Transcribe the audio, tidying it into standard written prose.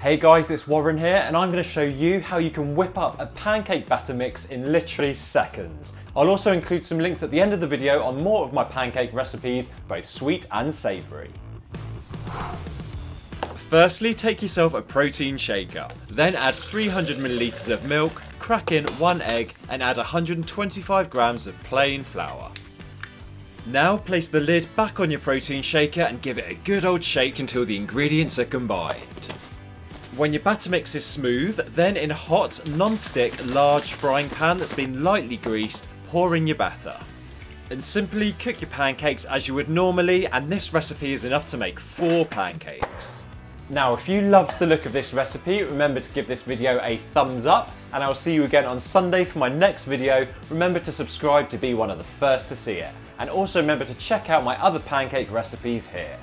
Hey guys, it's Warren here and I'm going to show you how you can whip up a pancake batter mix in literally seconds. I'll also include some links at the end of the video on more of my pancake recipes, both sweet and savoury. Firstly, take yourself a protein shaker, then add 300 milliliters of milk, crack in 1 egg and add 125 grams of plain flour. Now place the lid back on your protein shaker and give it a good old shake until the ingredients are combined. When your batter mix is smooth, then in a hot, non-stick, large frying pan that's been lightly greased, pour in your batter. And simply cook your pancakes as you would normally, and this recipe is enough to make 4 pancakes. Now if you loved the look of this recipe, remember to give this video a thumbs up, and I'll see you again on Sunday for my next video. Remember to subscribe to be one of the first to see it. And also remember to check out my other pancake recipes here.